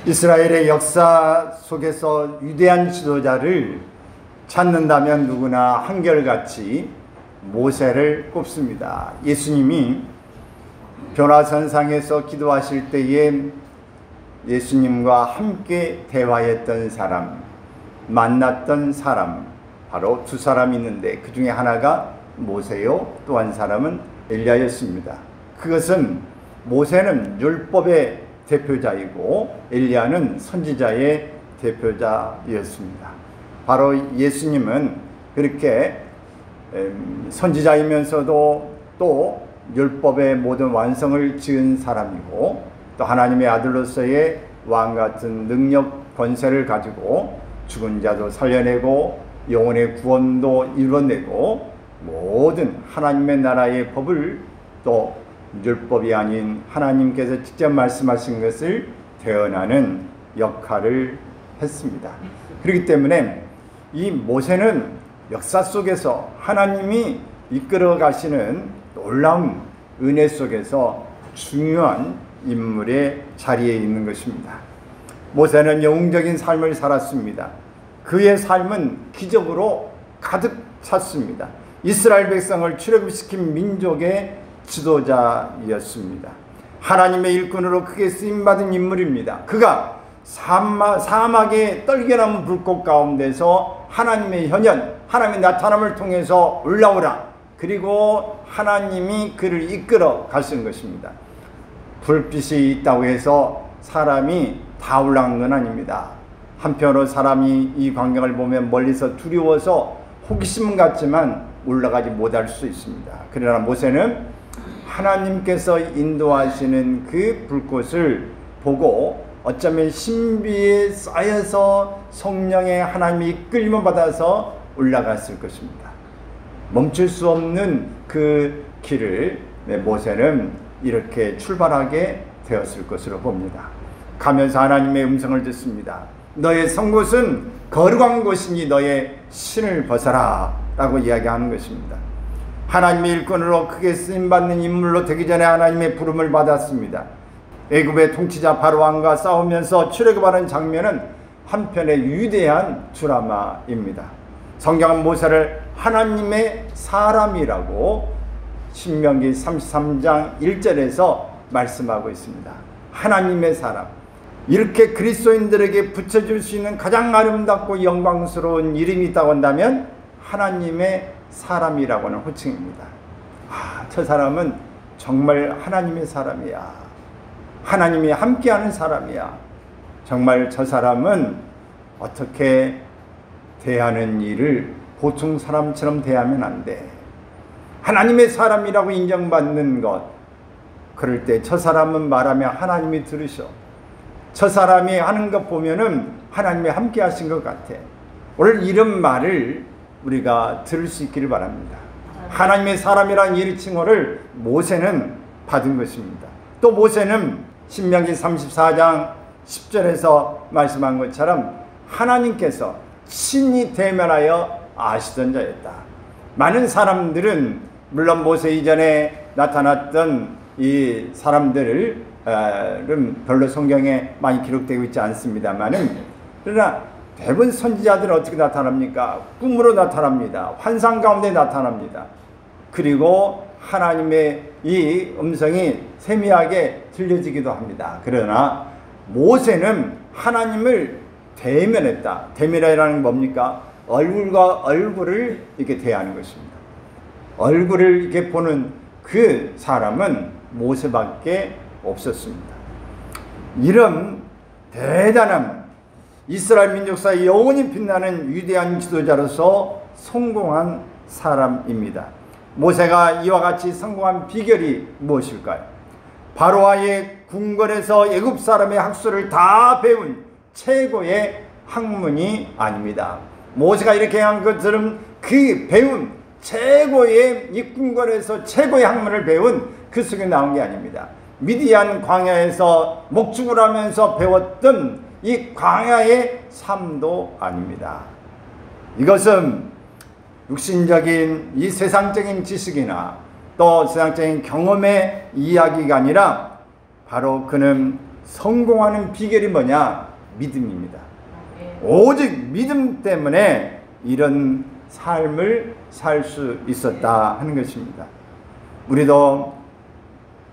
이스라엘의 역사 속에서 위대한 지도자를 찾는다면 누구나 한결같이 모세를 꼽습니다. 예수님이 변화산상에서 기도하실 때에 예수님과 함께 대화했던 사람, 만났던 사람, 바로 두 사람이 있는데 그 중에 하나가 모세요, 또 한 사람은 엘리야였습니다. 그것은 모세는 율법의 대표자이고 엘리야는 선지자의 대표자였습니다. 바로 예수님은 그렇게 선지자이면서도 또 율법의 모든 완성을 지은 사람이고 또 하나님의 아들로서의 왕같은 능력, 권세를 가지고 죽은 자도 살려내고 영혼의 구원도 이뤄내고 모든 하나님의 나라의 법을 또 율법이 아닌 하나님께서 직접 말씀하신 것을 대언하는 역할을 했습니다. 그렇기 때문에 이 모세는 역사 속에서 하나님이 이끌어 가시는 놀라운 은혜 속에서 중요한 인물의 자리에 있는 것입니다. 모세는 영웅적인 삶을 살았습니다. 그의 삶은 기적으로 가득 찼습니다. 이스라엘 백성을 출애굽시킨 민족의 지도자였습니다. 하나님의 일꾼으로 크게 쓰임받은 인물입니다. 그가 사막의 떨겨나무 불꽃 가운데서 하나님의 현현, 하나님의 나타남을 통해서 올라오라. 그리고 하나님이 그를 이끌어 가신 것입니다. 불빛이 있다고 해서 사람이 다 올라간 건 아닙니다. 한편으로 사람이 이 광경을 보면 멀리서 두려워서 호기심 같지만 올라가지 못할 수 있습니다. 그러나 모세는 하나님께서 인도하시는 그 불꽃을 보고 어쩌면 신비에 쌓여서 성령의 하나님이 이끌림을 받아서 올라갔을 것입니다. 멈출 수 없는 그 길을 모세는 이렇게 출발하게 되었을 것으로 봅니다. 가면서 하나님의 음성을 듣습니다. 너의 선 곳은 거룩한 곳이니 너의 신을 벗어라 라고 이야기하는 것입니다. 하나님의 일꾼으로 크게 쓰임받는 인물로 되기 전에 하나님의 부름을 받았습니다. 애굽의 통치자 바로왕과 싸우면서 출애굽하는 장면은 한편의 위대한 드라마입니다. 성경은 모세를 하나님의 사람이라고 신명기 33장 1절에서 말씀하고 있습니다. 하나님의 사람. 이렇게 그리스도인들에게 붙여줄 수 있는 가장 아름답고 영광스러운 이름이 있다고 한다면 하나님의 사람이라고 하는 호칭입니다. 저 사람은 정말 하나님의 사람이야. 하나님이 함께하는 사람이야. 정말 저 사람은 어떻게 대하는 일을 보통 사람처럼 대하면 안 돼. 하나님의 사람이라고 인정받는 것. 그럴 때 저 사람은 말하면 하나님이 들으셔. 저 사람이 하는 것 보면은 하나님이 함께 하신 것 같아. 오늘 이런 말을 우리가 들을 수 있기를 바랍니다. 하나님의 사람이라는 이 칭호를 모세는 받은 것입니다. 또 모세는 신명기 34장 10절에서 말씀한 것처럼 하나님께서 친히 대면하여 아시던 자였다. 많은 사람들은 물론 모세 이전에 나타났던 이 사람들은 별로 성경에 많이 기록되고 있지 않습니다만은 그러나 대부분 선지자들은 어떻게 나타납니까? 꿈으로 나타납니다. 환상 가운데 나타납니다. 그리고 하나님의 이 음성이 세미하게 들려지기도 합니다. 그러나 모세는 하나님을 대면했다. 대면이라는 건 뭡니까? 얼굴과 얼굴을 이렇게 대하는 것입니다. 얼굴을 이렇게 보는 그 사람은 모세밖에 없었습니다. 이런 대단한 이스라엘 민족사에 영원히 빛나는 위대한 지도자로서 성공한 사람입니다. 모세가 이와 같이 성공한 비결이 무엇일까요? 바로와의 궁궐에서 애굽 사람의 학술을 다 배운 최고의 학문이 아닙니다. 모세가 이렇게 한 것들은 그 배운 최고의 이 궁궐에서 최고의 학문을 배운 그 속에 나온 게 아닙니다. 미디안 광야에서 목축을 하면서 배웠던 이 광야의 삶도 아닙니다. 이것은 육신적인 이 세상적인 지식이나 또 세상적인 경험의 이야기가 아니라 바로 그는 성공하는 비결이 뭐냐? 믿음입니다. 오직 믿음 때문에 이런 삶을 살 수 있었다 하는 것입니다. 우리도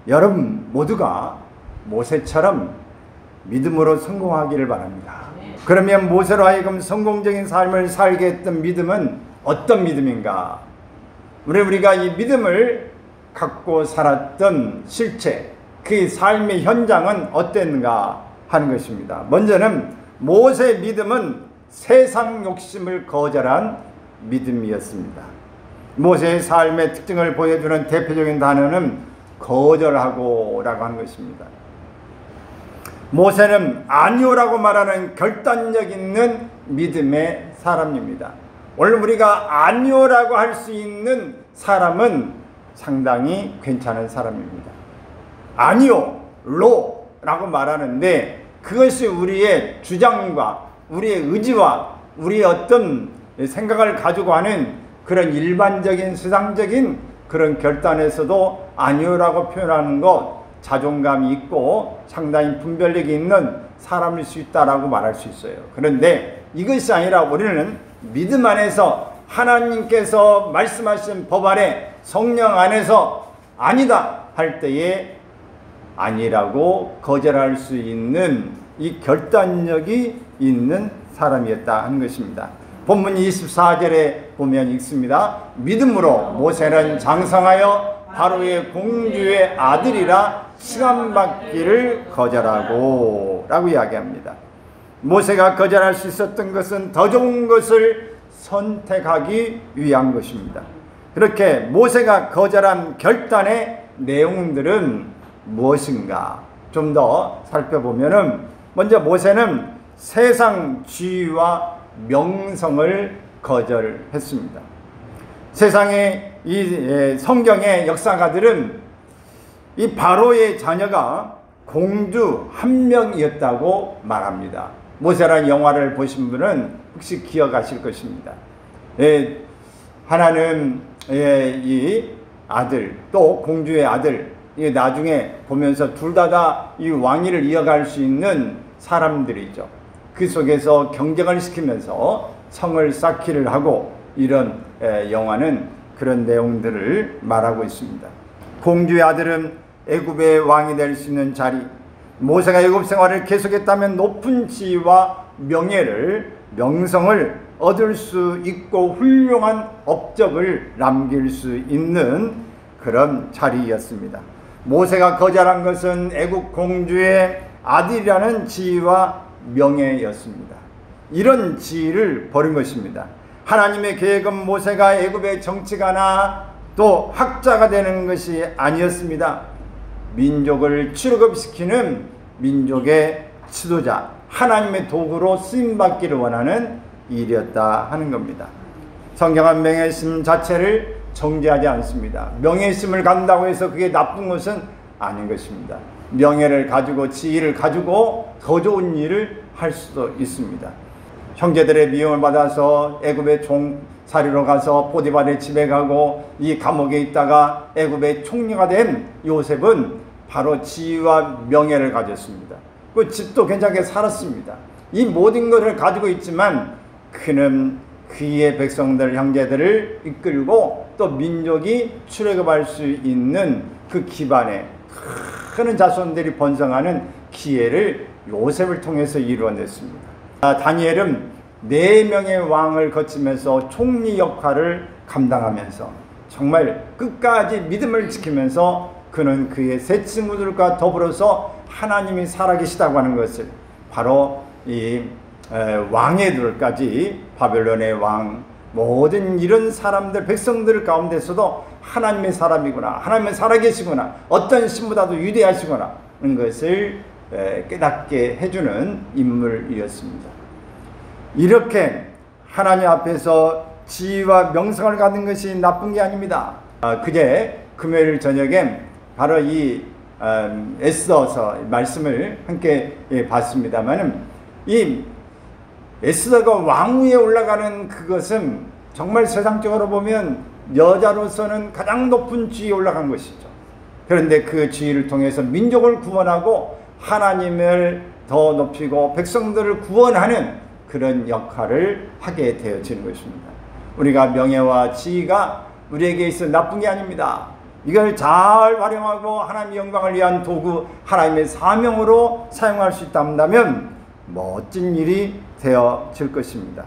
여러분 모두가 모세처럼 믿음으로 성공하기를 바랍니다. 그러면 모세로 하여금 성공적인 삶을 살게 했던 믿음은 어떤 믿음인가? 우리가 이 믿음을 갖고 살았던 실체, 그 삶의 현장은 어땠는가 하는 것입니다. 먼저는 모세의 믿음은 세상 욕심을 거절한 믿음이었습니다. 모세의 삶의 특징을 보여주는 대표적인 단어는 거절하고 라고 하는 것입니다. 모세는 아니오라고 말하는 결단력 있는 믿음의 사람입니다. 오늘 우리가 아니오라고 할 수 있는 사람은 상당히 괜찮은 사람입니다. 아니오, 로라고 말하는데 그것이 우리의 주장과 우리의 의지와 우리의 어떤 생각을 가지고 하는 그런 일반적인 세상적인 그런 결단에서도 아니오라고 표현하는 것 자존감이 있고 상당히 분별력이 있는 사람일 수 있다라고 말할 수 있어요. 그런데 이것이 아니라 우리는 믿음 안에서 하나님께서 말씀하신 법 안에 성령 안에서 아니다 할 때에 아니라고 거절할 수 있는 이 결단력이 있는 사람이었다 하는 것입니다. 본문 24절에 보면 읽습니다. 믿음으로 모세는 장성하여 바로의 공주의 아들이라 칭함받기를 거절하고 라고 이야기합니다. 모세가 거절할 수 있었던 것은 더 좋은 것을 선택하기 위한 것입니다. 그렇게 모세가 거절한 결단의 내용들은 무엇인가 좀 더 살펴보면은 먼저 모세는 세상 지위와 명성을 거절했습니다. 세상의 이 성경의 역사가들은 이 바로의 자녀가 공주 한 명이었다고 말합니다. 모세라는 영화를 보신 분은 혹시 기억하실 것입니다. 하나는 이 아들 또 공주의 아들 나중에 보면서 둘 다 이 왕위를 이어갈 수 있는 사람들이죠. 그 속에서 경쟁을 시키면서 성을 쌓기를 하고 이런 영화는 그런 내용들을 말하고 있습니다. 공주의 아들은 애굽의 왕이 될 수 있는 자리, 모세가 애굽 생활을 계속했다면 높은 지위와 명성을 얻을 수 있고 훌륭한 업적을 남길 수 있는 그런 자리였습니다. 모세가 거절한 것은 애굽 공주의 아들이라는 지위와 명예였습니다. 이런 지위를 버린 것입니다. 하나님의 계획은 모세가 애굽의 정치가나 또 학자가 되는 것이 아니었습니다. 민족을 출애굽시키는 민족의 지도자, 하나님의 도구로 쓰임받기를 원하는 일이었다 하는 겁니다. 성경은 명예심 자체를 정죄하지 않습니다. 명예심을 갖는다고 해서 그게 나쁜 것은 아닌 것입니다. 명예를 가지고 지위를 가지고 더 좋은 일을 할 수도 있습니다. 형제들의 미움을 받아서 애굽의 종살이로 가서 보디발의 집에 가고 이 감옥에 있다가 애굽의 총리가 된 요셉은 바로 지위와 명예를 가졌습니다. 그 집도 괜찮게 살았습니다. 이 모든 것을 가지고 있지만 그는 그의 백성들 형제들을 이끌고 또 민족이 출애굽할 수 있는 그 기반에 큰 자손들이 번성하는 기회를 요셉을 통해서 이루어냈습니다. 다니엘은 4명의 왕을 거치면서 총리 역할을 감당하면서 정말 끝까지 믿음을 지키면서 그는 그의 세 친구들과 더불어서 하나님이 살아계시다고 하는 것을 바로 이 왕애들까지 바벨론의 왕 모든 이런 사람들 백성들 가운데서도 하나님의 사람이구나, 하나님은 살아계시구나, 어떤 신보다도 위대하시구나 하는 것을 깨닫게 해주는 인물이었습니다. 이렇게 하나님 앞에서 지위와 명성을 갖는 것이 나쁜 게 아닙니다. 그제 금요일 저녁에 바로 이 에스더서 말씀을 함께 봤습니다만 이 에스더가 왕위에 올라가는 그것은 정말 세상적으로 보면 여자로서는 가장 높은 지위에 올라간 것이죠. 그런데 그 지위를 통해서 민족을 구원하고 하나님을 더 높이고 백성들을 구원하는 그런 역할을 하게 되어지는 것입니다. 우리가 명예와 지위가 우리에게 있어 나쁜 게 아닙니다. 이걸 잘 활용하고 하나님의 영광을 위한 도구, 하나님의 사명으로 사용할 수 있다면 멋진 일이 되어질 것입니다.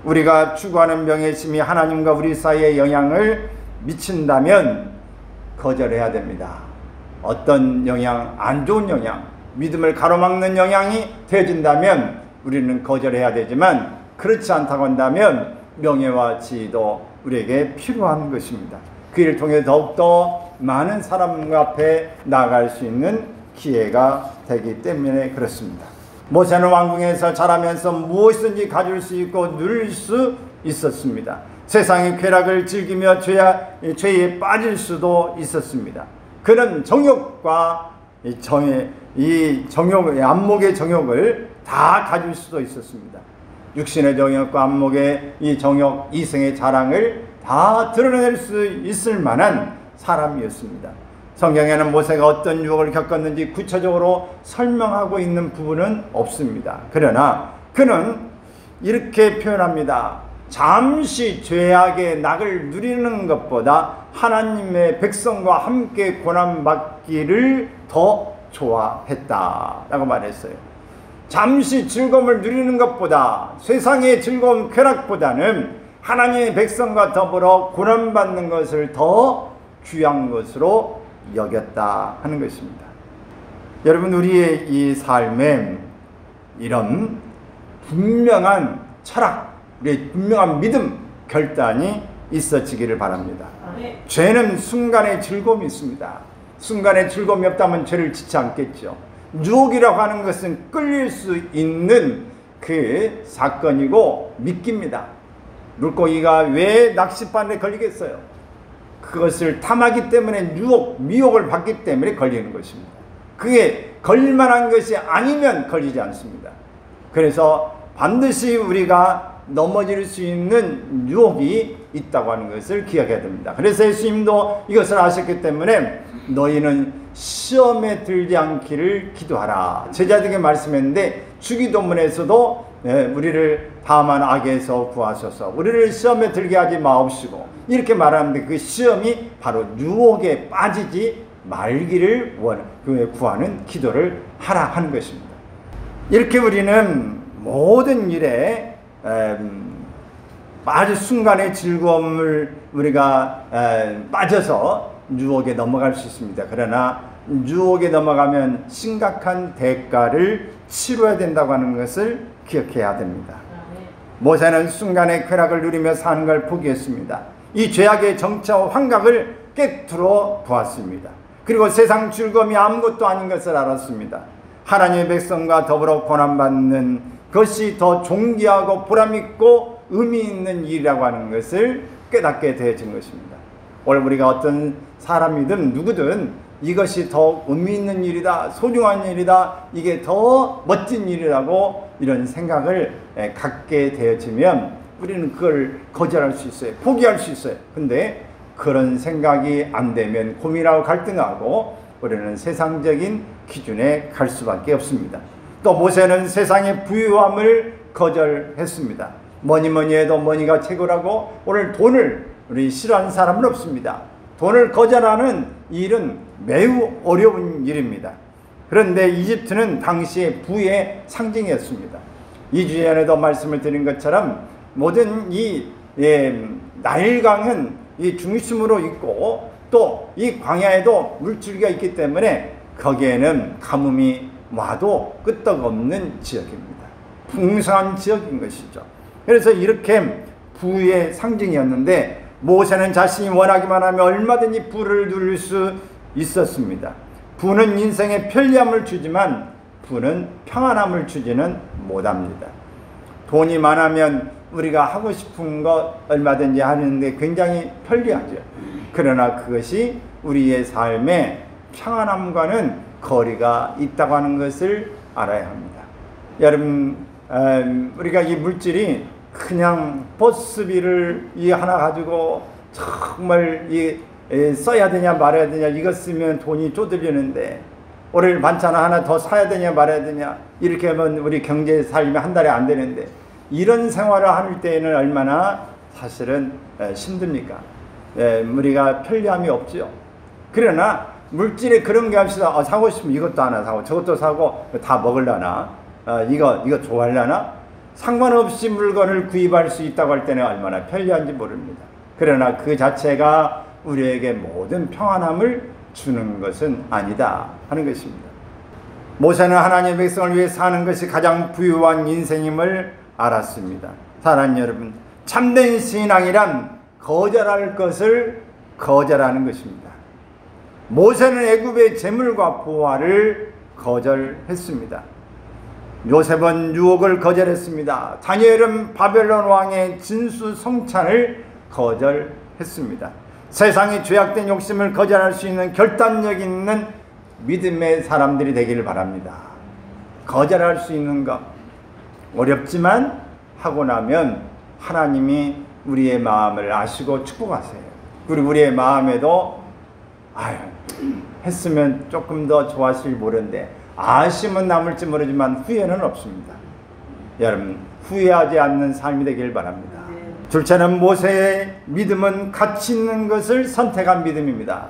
우리가 추구하는 명예심이 하나님과 우리 사이에 영향을 미친다면 거절해야 됩니다. 어떤 영향, 안 좋은 영향, 믿음을 가로막는 영향이 되어진다면 우리는 거절해야 되지만, 그렇지 않다고 한다면 명예와 지위도 우리에게 필요한 것입니다. 그 일을 통해 더욱더 많은 사람 앞에 나아갈 수 있는 기회가 되기 때문에 그렇습니다. 모세는 왕궁에서 자라면서 무엇이든지 가질 수 있고 누릴 수 있었습니다. 세상의 쾌락을 즐기며 죄에 빠질 수도 있었습니다. 그는 정욕과 안목의 정욕을 다 가질 수도 있었습니다. 육신의 정욕과 안목의 이 정욕, 이성의 자랑을 다 드러낼 수 있을 만한 사람이었습니다. 성경에는 모세가 어떤 유혹을 겪었는지 구체적으로 설명하고 있는 부분은 없습니다. 그러나 그는 이렇게 표현합니다. 잠시 죄악의 낙을 누리는 것보다 하나님의 백성과 함께 고난받기를 더 좋아했다라고 말했어요. 잠시 즐거움을 누리는 것보다, 세상의 즐거움 쾌락보다는 하나님의 백성과 더불어 고난받는 것을 더 귀한 것으로 여겼다 하는 것입니다. 여러분, 우리의 이 삶에 이런 분명한 철학, 우리의 분명한 믿음, 결단이 있어지기를 바랍니다. 죄는 순간의 즐거움이 있습니다. 순간의 즐거움이 없다면 죄를 짓지 않겠죠. 유혹이라고 하는 것은 끌릴 수 있는 그 사건이고 미끼입니다. 물고기가 왜 낚싯바늘에 걸리겠어요? 그것을 탐하기 때문에 미혹을 받기 때문에 걸리는 것입니다. 그게 걸릴만한 것이 아니면 걸리지 않습니다. 그래서 반드시 우리가 넘어질 수 있는 유혹이 있다고 하는 것을 기억해야 됩니다. 그래서 예수님도 이것을 아셨기 때문에 너희는 시험에 들지 않기를 기도하라, 제자들에게 말씀했는데, 주기도문에서도 우리를 다만 악에서 구하소서, 우리를 시험에 들게 하지 마옵시고 이렇게 말하는데, 그 시험이 바로 유혹에 빠지지 말기를 구하는 기도를 하라 하는 것입니다. 이렇게 우리는 모든 일에 아주 순간의 즐거움을 우리가 빠져서 유혹에 넘어갈 수 있습니다. 그러나 유혹에 넘어가면 심각한 대가를 치러야 된다고 하는 것을 기억해야 됩니다. 모세는 순간의 쾌락을 누리며 사는 걸 포기했습니다. 이 죄악의 정체와 환각을 깨트려 보았습니다. 그리고 세상 즐거움이 아무것도 아닌 것을 알았습니다. 하나님의 백성과 더불어 고난받는 것이 더 존귀하고 보람있고 의미 있는 일이라고 하는 것을 깨닫게 되어진 것입니다. 오늘 우리가 어떤 사람이든 누구든 이것이 더 의미 있는 일이다, 소중한 일이다, 이게 더 멋진 일이라고 이런 생각을 갖게 되어지면 우리는 그걸 거절할 수 있어요. 포기할 수 있어요. 근데 그런 생각이 안 되면 고민하고 갈등하고 우리는 세상적인 기준에 갈 수밖에 없습니다. 또 모세는 세상의 부유함을 거절했습니다. 뭐니 해도 머니가 최고라고, 오늘 돈을 우리 싫어하는 사람은 없습니다. 돈을 거절하는 일은 매우 어려운 일입니다. 그런데 이집트는 당시의 부의 상징이었습니다. 2주 전에도 말씀을 드린 것처럼 모든 이 나일강은 이 중심으로 있고 또 이 광야에도 물줄기가 있기 때문에 거기에는 가뭄이 와도 끄떡없는 지역입니다. 풍성한 지역인 것이죠. 그래서 이렇게 부의 상징이었는데 모세는 자신이 원하기만 하면 얼마든지 부를 누릴 수 있었습니다. 부는 인생에 편리함을 주지만 부는 평안함을 주지는 못합니다. 돈이 많으면 우리가 하고 싶은 것 얼마든지 하는데 굉장히 편리하죠. 그러나 그것이 우리의 삶의 평안함과는 거리가 있다고 하는 것을 알아야 합니다. 여러분, 우리가 이 물질이 그냥 버스비를 이 하나 가지고 정말 써야 되냐 말아야 되냐, 이거 쓰면 돈이 쪼들리는데 오늘 반찬 하나 더 사야 되냐 말아야 되냐, 이렇게 하면 우리 경제 살림이 한 달에 안 되는데, 이런 생활을 할 때에는 얼마나 사실은 힘듭니까? 우리가 편리함이 없죠. 그러나 물질에 그런 게 없이서 사고 싶으면 이것도 하나 사고 저것도 사고 다 먹으려나, 이거 좋아하려나, 상관없이 물건을 구입할 수 있다고 할 때는 얼마나 편리한지 모릅니다. 그러나 그 자체가 우리에게 모든 평안함을 주는 것은 아니다 하는 것입니다. 모세는 하나님의 백성을 위해 사는 것이 가장 부유한 인생임을 알았습니다. 사랑하는 여러분, 참된 신앙이란 거절할 것을 거절하는 것입니다. 모세는 애굽의 재물과 부하를 거절했습니다. 요셉은 유혹을 거절했습니다. 다니엘은 바벨론 왕의 진수성찬을 거절했습니다. 세상의 죄악된 욕심을 거절할 수 있는 결단력 있는 믿음의 사람들이 되기를 바랍니다. 거절할 수 있는 것 어렵지만 하고 나면 하나님이 우리의 마음을 아시고 축복하세요. 그리고 우리의 마음에도 했으면 조금 더 좋았을 모르는데, 아쉬움은 남을지 모르지만 후회는 없습니다. 여러분, 후회하지 않는 삶이 되길 바랍니다. 둘째는 모세의 믿음은 가치 있는 것을 선택한 믿음입니다.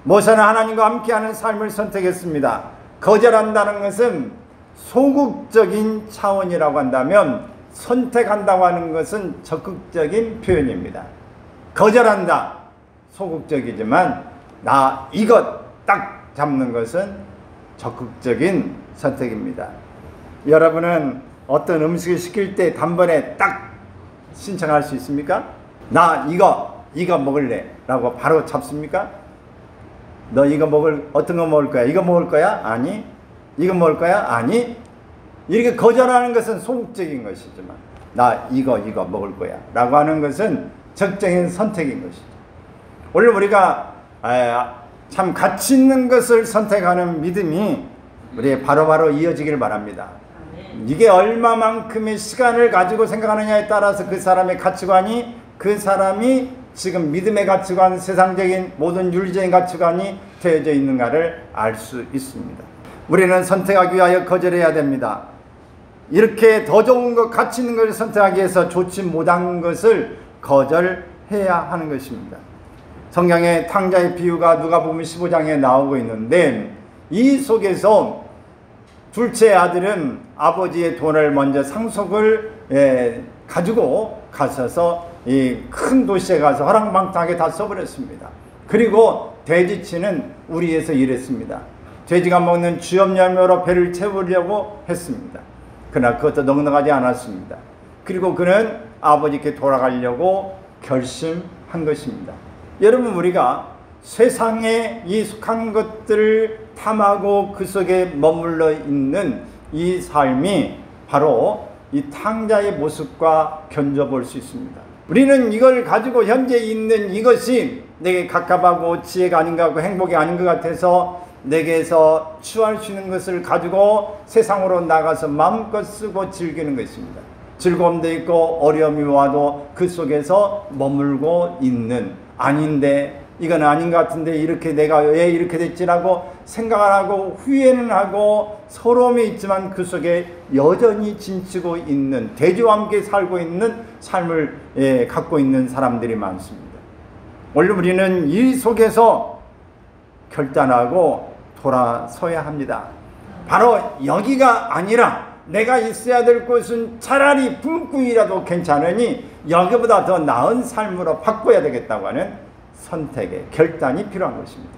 모세는 하나님과 함께하는 삶을 선택했습니다. 거절한다는 것은 소극적인 차원이라고 한다면, 선택한다고 하는 것은 적극적인 표현입니다. 거절한다, 소극적이지만 나 이것 딱 잡는 것은 적극적인 선택입니다. 여러분은 어떤 음식을 시킬 때 단번에 딱 신청할 수 있습니까? 나 이거 먹을래 라고 바로 잡습니까? 너 이거 어떤 거 먹을 거야? 이거 먹을 거야? 아니. 이거 먹을 거야? 아니. 이렇게 거절하는 것은 소극적인 것이지만, 나 이거 먹을 거야 라고 하는 것은 적극적인 선택인 것이죠. 오늘 우리가 참 가치 있는 것을 선택하는 믿음이 우리의 바로바로 이어지길 바랍니다. 이게 얼마만큼의 시간을 가지고 생각하느냐에 따라서 그 사람의 가치관이, 그 사람이 지금 믿음의 가치관, 세상적인 모든 윤리적인 가치관이 되어져 있는가를 알 수 있습니다. 우리는 선택하기 위하여 거절해야 됩니다. 이렇게 더 좋은 것, 가치 있는 것을 선택하기 위해서 좋지 못한 것을 거절해야 하는 것입니다. 성경의 탕자의 비유가 누가복음 15장에 나오고 있는데, 이 속에서 둘째 아들은 아버지의 돈을 먼저 상속을 가지고 가셔서 이 큰 도시에 가서 허랑방탕하게 다 써버렸습니다. 그리고 돼지치는 우리에서 일했습니다. 돼지가 먹는 쥐염염으로 배를 채우려고 했습니다. 그러나 그것도 넉넉하지 않았습니다. 그리고 그는 아버지께 돌아가려고 결심한 것입니다. 여러분, 우리가 세상에 이 속한 것들을 탐하고 그 속에 머물러 있는 이 삶이 바로 이 탕자의 모습과 견져볼 수 있습니다. 우리는 이걸 가지고 현재 있는 이것이 내게 가깝하고 지혜가 아닌가 하고 행복이 아닌 것 같아서 내게서 취할 수 있는 것을 가지고 세상으로 나가서 마음껏 쓰고 즐기는 것입니다. 즐거움도 있고 어려움이 와도 그 속에서 머물고 있는, 아닌데 이건 아닌 것 같은데 이렇게 내가 왜 이렇게 됐지라고 생각을 하고 후회는 하고 서러움이 있지만 그 속에 여전히 짐치고 있는, 돼지와 함께 살고 있는 삶을 갖고 있는 사람들이 많습니다. 오늘 우리는 이 속에서 결단하고 돌아서야 합니다. 바로 여기가 아니라 내가 있어야 될 곳은 차라리 불구이라도 괜찮으니 여기보다 더 나은 삶으로 바꿔야 되겠다고 하는 선택의 결단이 필요한 것입니다.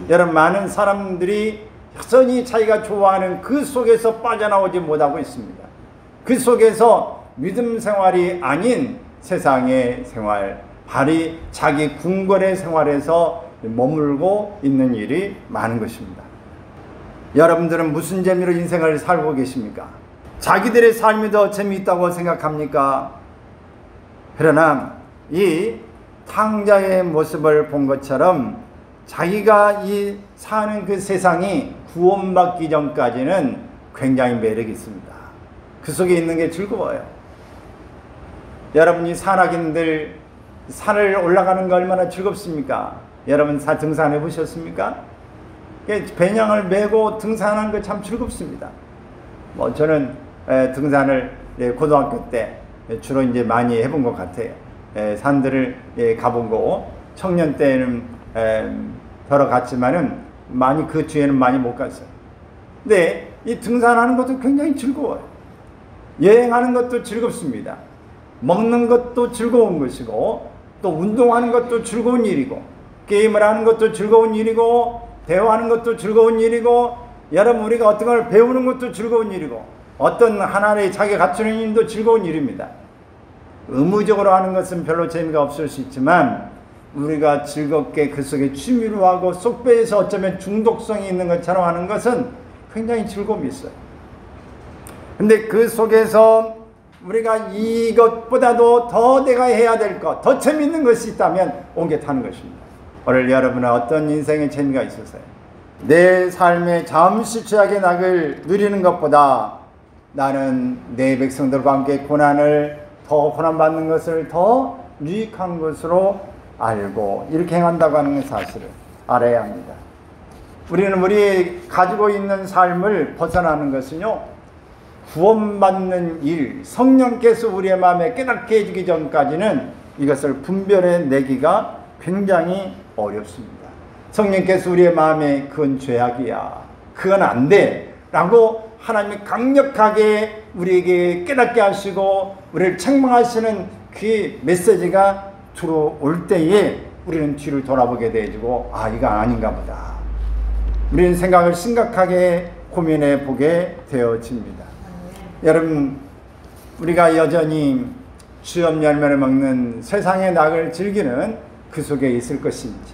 여러분, 많은 사람들이 여전히 자기가 좋아하는 그 속에서 빠져나오지 못하고 있습니다. 그 속에서 믿음 생활이 아닌 세상의 생활, 발이 자기 궁궐의 생활에서 머물고 있는 일이 많은 것입니다. 여러분들은 무슨 재미로 인생을 살고 계십니까? 자기들의 삶이 더 재미있다고 생각합니까? 그러나 이 탕자의 모습을 본 것처럼 자기가 이 사는 그 세상이 구원받기 전까지는 굉장히 매력이 있습니다. 그 속에 있는 게 즐거워요. 여러분이 산악인들 산을 올라가는 거 얼마나 즐겁습니까? 여러분 등산해 보셨습니까? 배낭을 메고 등산하는 거 참 즐겁습니다. 뭐 저는 등산을 고등학교 때 주로 이제 많이 해본 것 같아요. 산들을 가본 거 청년 때는 덜어 갔지만은 많이 그 뒤에는 많이 못 갔어요. 근데 이 등산하는 것도 굉장히 즐거워요. 여행하는 것도 즐겁습니다. 먹는 것도 즐거운 것이고 또 운동하는 것도 즐거운 일이고 게임을 하는 것도 즐거운 일이고 대화하는 것도 즐거운 일이고 여러분 우리가 어떤 걸 배우는 것도 즐거운 일이고 어떤 하나의 자기 갖추는 일도 즐거운 일입니다. 의무적으로 하는 것은 별로 재미가 없을 수 있지만 우리가 즐겁게 그 속에 취미로 하고 속배에서 어쩌면 중독성이 있는 것처럼 하는 것은 굉장히 즐거움이 있어요. 근데 그 속에서 우리가 이것보다도 더 내가 해야 될 것, 더 재밌는 것이 있다면 옮겨 타는 것입니다. 오늘 여러분은 어떤 인생의 재미가 있으세요? 내 삶의 잠시 죄악의 낙을 누리는 것보다 나는 내 백성들과 함께 더 고난받는 것을 더 유익한 것으로 알고 이렇게 행한다고 하는 사실을 알아야 합니다. 우리는 우리 가지고 있는 삶을 벗어나는 것은요, 구원받는 일, 성령께서 우리의 마음에 깨닫게 해주기 전까지는 이것을 분별해내기가 굉장히 어렵습니다. 성령께서 우리의 마음에 그건 죄악이야, 그건 안 돼 라고 하나님이 강력하게 우리에게 깨닫게 하시고 우리를 책망하시는 그 메시지가 들어올 때에 우리는 뒤를 돌아보게 되어지고 이거 아닌가 보다. 우리는 생각을 심각하게 고민해 보게 되어집니다. 여러분, 우리가 여전히 주염 열매를 먹는 세상의 낙을 즐기는 그 속에 있을 것인지,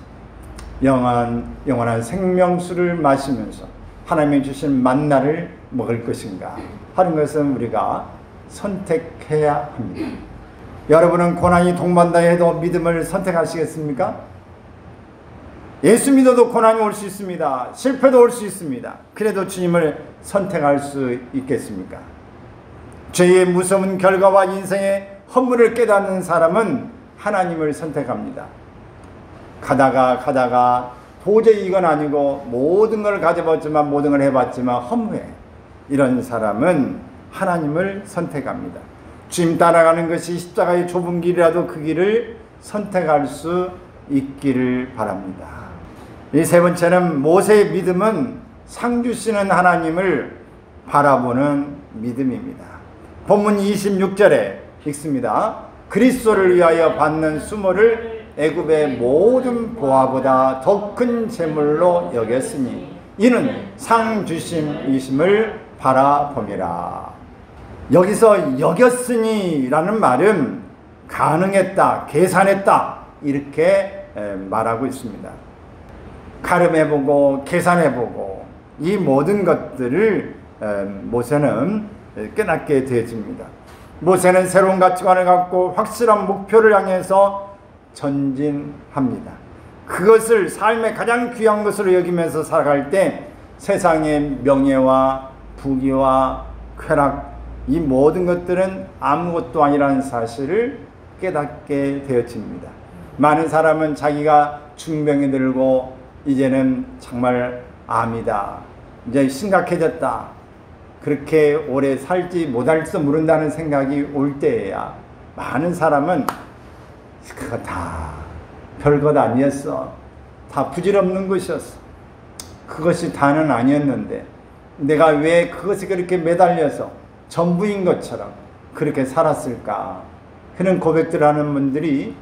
영원한 생명수를 마시면서 하나님이 주신 만나를 먹을 것인가 하는 것은 우리가 선택해야 합니다. 여러분은 고난이 동반다 해도 믿음을 선택하시겠습니까? 예수 믿어도 고난이 올 수 있습니다. 실패도 올 수 있습니다. 그래도 주님을 선택할 수 있겠습니까? 죄의 무서운 결과와 인생의 허물을 깨닫는 사람은 하나님을 선택합니다. 가다가 도저히 이건 아니고 모든 걸 가져봤지만 모든 걸 해봤지만 허무해. 이런 사람은 하나님을 선택합니다. 주님 따라가는 것이 십자가의 좁은 길이라도 그 길을 선택할 수 있기를 바랍니다. 이 세 번째는 모세의 믿음은 상 주시는 하나님을 바라보는 믿음입니다. 본문 26절에 읽습니다. 그리스도를 위하여 받는 수모를 애굽의 모든 보화보다 더 큰 재물로 여겼으니 이는 상 주심이심을 바라봄이라. 여기서 여겼으니 라는 말은 가능했다, 계산했다 이렇게 말하고 있습니다. 가늠해보고 계산해보고 이 모든 것들을 모세는 깨닫게 되어집니다. 모세는 새로운 가치관을 갖고 확실한 목표를 향해서 전진합니다. 그것을 삶의 가장 귀한 것으로 여기면서 살아갈 때 세상의 명예와 부귀와 쾌락 이 모든 것들은 아무것도 아니라는 사실을 깨닫게 되어집니다. 많은 사람은 자기가 중병이 들고 이제는 정말 암이다, 이제 심각해졌다, 그렇게 오래 살지 못할지도 모른다는 생각이 올 때에야 많은 사람은 그거 다 별것 아니었어, 다 부질없는 것이었어, 그것이 다는 아니었는데 내가 왜 그것에 그렇게 매달려서 전부인 것처럼 그렇게 살았을까 하는 고백들 하는 분들이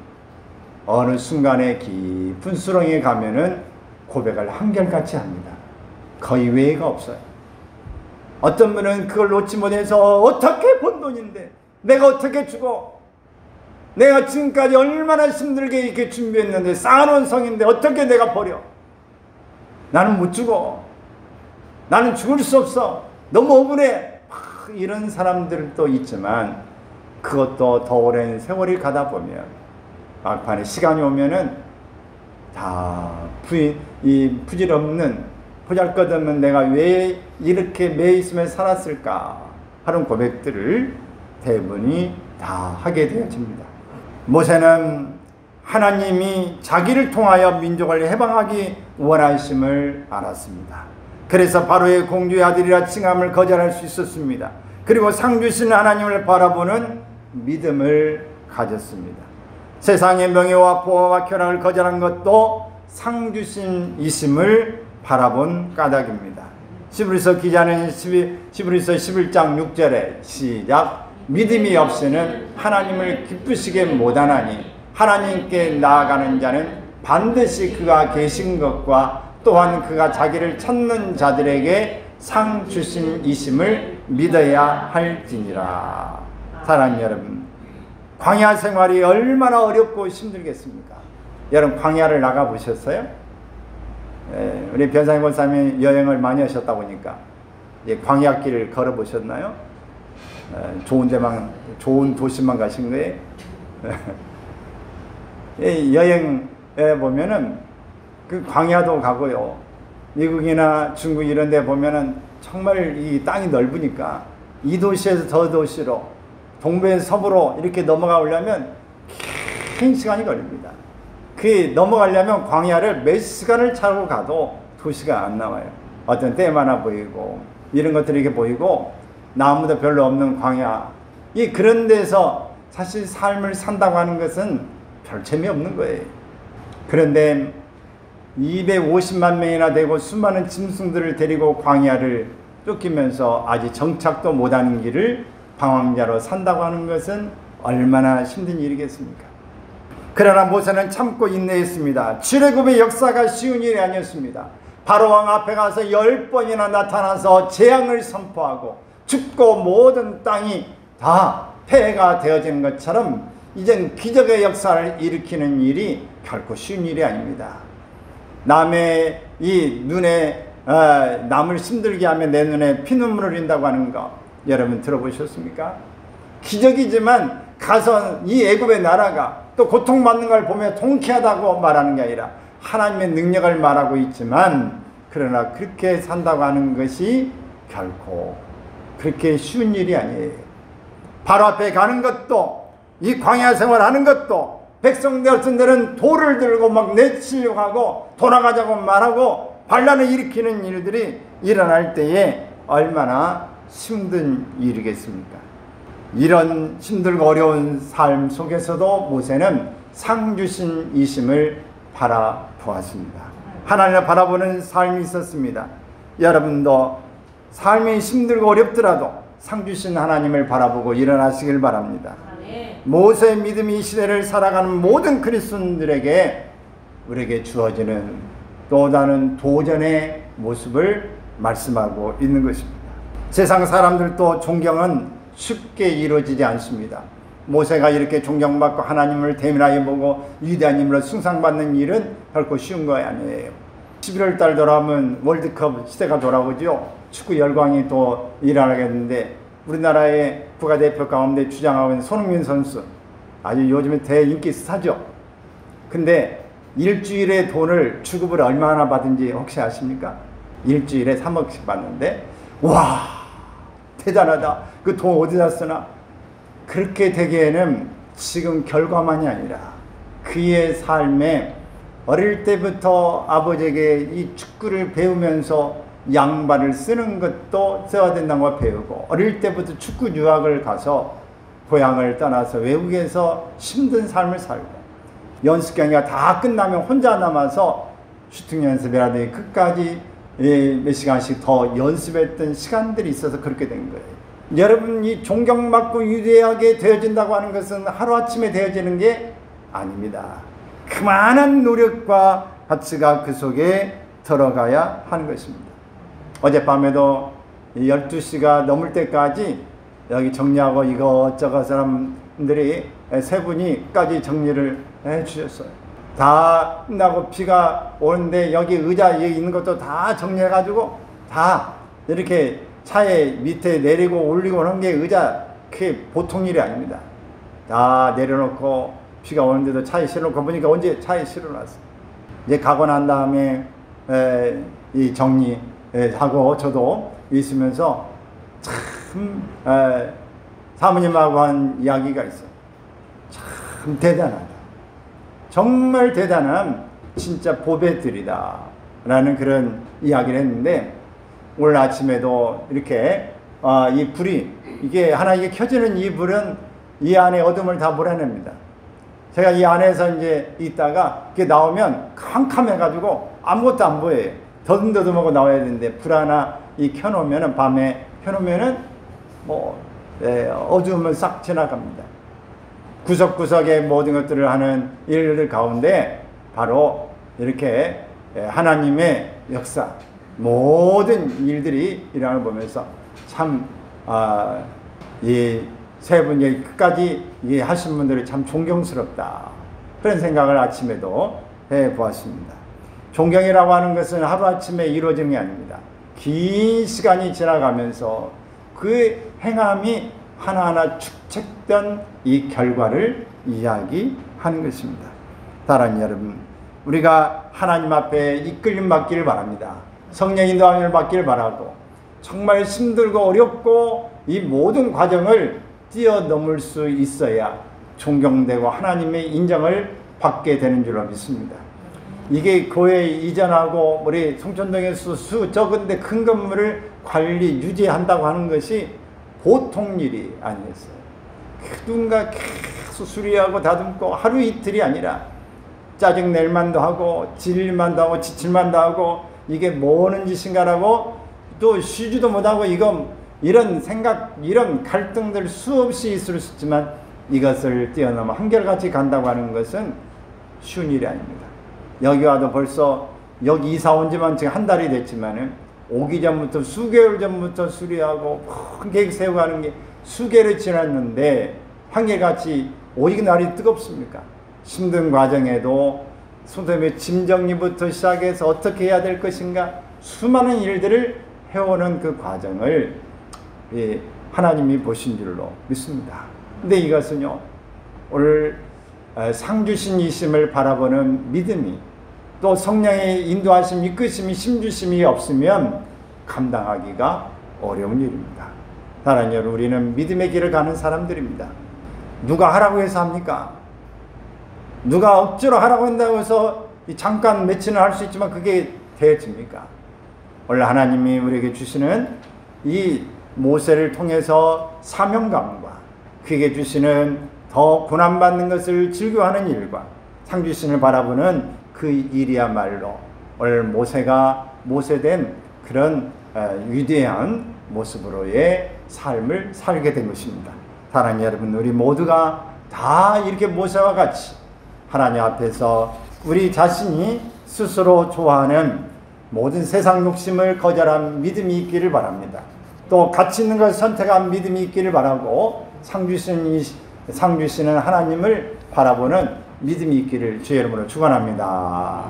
어느 순간에 깊은 수렁에 가면은 고백을 한결같이 합니다. 거의 외회가 없어요. 어떤 분은 그걸 놓지 못해서 어떻게 번 돈인데 내가 어떻게 주고, 내가 지금까지 얼마나 힘들게 이렇게 준비했는데 쌓아놓은 성인데 어떻게 내가 버려, 나는 못 죽어, 나는 죽을 수 없어, 너무 억울해, 이런 사람들도 있지만 그것도 더 오랜 세월이 가다 보면 막판에 시간이 오면은 다 이 부질없는 보잘것없는 내가 왜 이렇게 매 있으며 살았을까 하는 고백들을 대부분이 다 하게 되어집니다. 모세는 하나님이 자기를 통하여 민족을 해방하기 원하심을 알았습니다. 그래서 바로의 공주의 아들이라 칭함을 거절할 수 있었습니다. 그리고 상 주신 하나님을 바라보는 믿음을 가졌습니다. 세상의 명예와 보호와 쾌락을 거절한 것도 상 주신 이심을 바라본 까닭입니다. 히브리서 기자는 히브리서 11장 6절에 시작. 믿음이 없이는 하나님을 기쁘시게 못하나니 하나님께 나아가는 자는 반드시 그가 계신 것과 또한 그가 자기를 찾는 자들에게 상 주신 이심을 믿어야 할지니라. 사랑하는 여러분, 광야 생활이 얼마나 어렵고 힘들겠습니까? 여러분 광야를 나가 보셨어요? 우리 변상희 권사님이 여행을 많이 하셨다 보니까 광야길을 걸어 보셨나요? 좋은 데만, 좋은 도시만 가신 거예요? 여행에 보면은 그 광야도 가고요, 미국이나 중국 이런 데 보면은 정말 이 땅이 넓으니까 이 도시에서 저 도시로, 동부에서 서부로 이렇게 넘어가려면 긴 시간이 걸립니다. 그 넘어가려면 광야를 몇 시간을 타고 가도 도시가 안 나와요. 어떤 댐 하나 보이고 이런 것들이 이렇게 보이고 나무도 별로 없는 광야, 이 그런 데서 사실 삶을 산다고 하는 것은 별 재미없는 거예요. 그런데 250만 명이나 되고 수많은 짐승들을 데리고 광야를 쫓기면서 아직 정착도 못하는 길을 방황자로 산다고 하는 것은 얼마나 힘든 일이겠습니까? 그러나 모세는 참고 인내했습니다. 출애굽의 역사가 쉬운 일이 아니었습니다. 바로왕 앞에 가서 10번이나 나타나서 재앙을 선포하고 춥고 모든 땅이 다 폐해가 되어진 것처럼 이젠 기적의 역사를 일으키는 일이 결코 쉬운 일이 아닙니다. 남의 이 눈에 남을 힘들게 하면 내 눈에 피눈물을 흘린다고 하는 거 여러분 들어보셨습니까? 기적이지만 가서 이 애굽의 나라가 또 고통받는 걸 보며 통쾌하다고 말하는 게 아니라 하나님의 능력을 말하고 있지만, 그러나 그렇게 산다고 하는 것이 결코 그렇게 쉬운 일이 아니에요. 바로 앞에 가는 것도, 이 광야 생활하는 것도, 백성들 어떤 데는 돌을 들고 막 내치려고 하고 돌아가자고 말하고 반란을 일으키는 일들이 일어날 때에 얼마나 힘든 일이겠습니까? 이런 힘들고 어려운 삶 속에서도 모세는 상 주신 이심을 바라보았습니다. 하나님을 바라보는 삶이 있었습니다. 여러분도 삶이 힘들고 어렵더라도 상 주신 하나님을 바라보고 일어나시길 바랍니다. 모세의 믿음이 이 시대를 살아가는 모든 그리스도인들에게 우리에게 주어지는 또 다른 도전의 모습을 말씀하고 있는 것입니다. 세상 사람들도 존경은 쉽게 이루어지지 않습니다. 모세가 이렇게 존경받고 하나님을 대면하여 보고 위대한 인물로 숭상받는 일은 결코 쉬운 거 아니에요. 11월 달 돌아오면 월드컵 시대가 돌아오죠. 축구 열광이 또 일어나겠는데, 우리나라의 국가대표 가운데 주장하고 있는 손흥민 선수, 아주 요즘에 대인기 스타죠. 근데 일주일에 돈을 주급을 얼마나 받은지 혹시 아십니까? 일주일에 3억씩 받는데, 와 대단하다, 그 돈 어디다 쓰나. 그렇게 되기에는 지금 결과만이 아니라 그의 삶에 어릴 때부터 아버지에게 이 축구를 배우면서 양발을 쓰는 것도 써야 된다는 걸 배우고, 어릴 때부터 축구 유학을 가서 고향을 떠나서 외국에서 힘든 삶을 살고, 연습 경기가 다 끝나면 혼자 남아서 슈팅 연습이라든지 끝까지 몇 시간씩 더 연습했던 시간들이 있어서 그렇게 된 거예요. 여러분이 존경받고 위대하게 되어진다고 하는 것은 하루아침에 되어지는 게 아닙니다. 그만한 노력과 가치가 그 속에 들어가야 하는 것입니다. 어젯밤에도 12시가 넘을 때까지 여기 정리하고 이것저것 사람들이 세 분이까지 정리를 해 주셨어요. 다 끝나고 비가 오는데 여기 의자 여기 있는 것도 다 정리해가지고 다 이렇게 차에 밑에 내리고 올리고 하는 게 의자, 그게 보통 일이 아닙니다. 다 내려놓고 비가 오는데도 차에 실어놓고 보니까 언제 차에 실어놨어요. 이제 가고 난 다음에 이 정리하고 저도 있으면서 참 사모님하고 한 이야기가 있어요. 참 대단하다. 정말 대단한 진짜 보배들이다 라는 그런 이야기를 했는데, 오늘 아침에도 이렇게 이 불이 이게 켜지는 이 불은 이 안에 어둠을 다 몰아냅니다. 제가 이 안에서 이제 있다가 이게 나오면 캄캄해가지고 아무것도 안 보여요. 더듬더듬하고 나와야 되는데, 불 하나 켜놓으면은, 밤에 켜놓으면은 어두움을 싹 지나갑니다. 구석구석의 모든 것들을 하는 일들 가운데 바로 이렇게 하나님의 역사, 모든 일들이 일어나는 걸 보면서 참 이 세 분이 끝까지 하신 분들이 참 존경스럽다, 그런 생각을 아침에도 해보았습니다. 존경이라고 하는 것은 하루아침에 이루어지는 게 아닙니다. 긴 시간이 지나가면서 그 행함이 하나하나 축적된 이 결과를 이야기하는 것입니다. 사랑하는 여러분, 우리가 하나님 앞에 이끌림 받기를 바랍니다. 성령 인도함을 받기를 바라고, 정말 힘들고 어렵고 이 모든 과정을 뛰어넘을 수 있어야 존경되고 하나님의 인정을 받게 되는 줄로 믿습니다. 이게 교회 이전하고 우리 송천동에서 적은데 큰 건물을 관리 유지한다고 하는 것이 보통 일이 아니었어요. 누군가 계속 수리하고 다듬고 하루 이틀이 아니라 짜증낼 만도 하고 질릴만도 하고 지칠만도 하고, 이게 뭐 하는 짓인가라고 또 쉬지도 못하고, 이런 생각, 이런 갈등들 수없이 있을 수 있지만 이것을 뛰어넘어 한결같이 간다고 하는 것은 쉬운 일이 아닙니다. 여기 와도 벌써 여기 이사 온 지만 지금 한 달이 됐지만은, 오기 전부터 수개월 전부터 수리하고 큰 계획 세우고 하는 게 수개월이 지났는데 한결같이 오직 날이 뜨겁습니까? 힘든 과정에도 소돔의 짐 정리부터 시작해서 어떻게 해야 될 것인가, 수많은 일들을 해오는 그 과정을 하나님이 보신 줄로 믿습니다. 근데 이것은요, 오늘 상주신이심을 바라보는 믿음이, 또 성령의 인도하심, 이끄심이, 힘주심이 없으면 감당하기가 어려운 일입니다. 사랑하는 여러분, 우리는 믿음의 길을 가는 사람들입니다. 누가 하라고 해서 합니까? 누가 억지로 하라고 한다고 해서 잠깐 며칠은 할 수 있지만 그게 되어집니까? 원래 하나님이 우리에게 주시는 이 모세를 통해서 사명감과 그에게 주시는 더 고난받는 것을 즐겨하는 일과 상주신을 바라보는 그 일이야말로 오늘 모세가 모세된 그런 위대한 모습으로의 삶을 살게 된 것입니다. 사랑하는 여러분, 우리 모두가 다 이렇게 모세와 같이 하나님 앞에서 우리 자신이 스스로 좋아하는 모든 세상 욕심을 거절한 믿음이 있기를 바랍니다. 또 가치 있는 것을 선택한 믿음이 있기를 바라고, 상주시는 하나님을 바라보는 믿음이 있기를 주의 이름으로 축원합니다.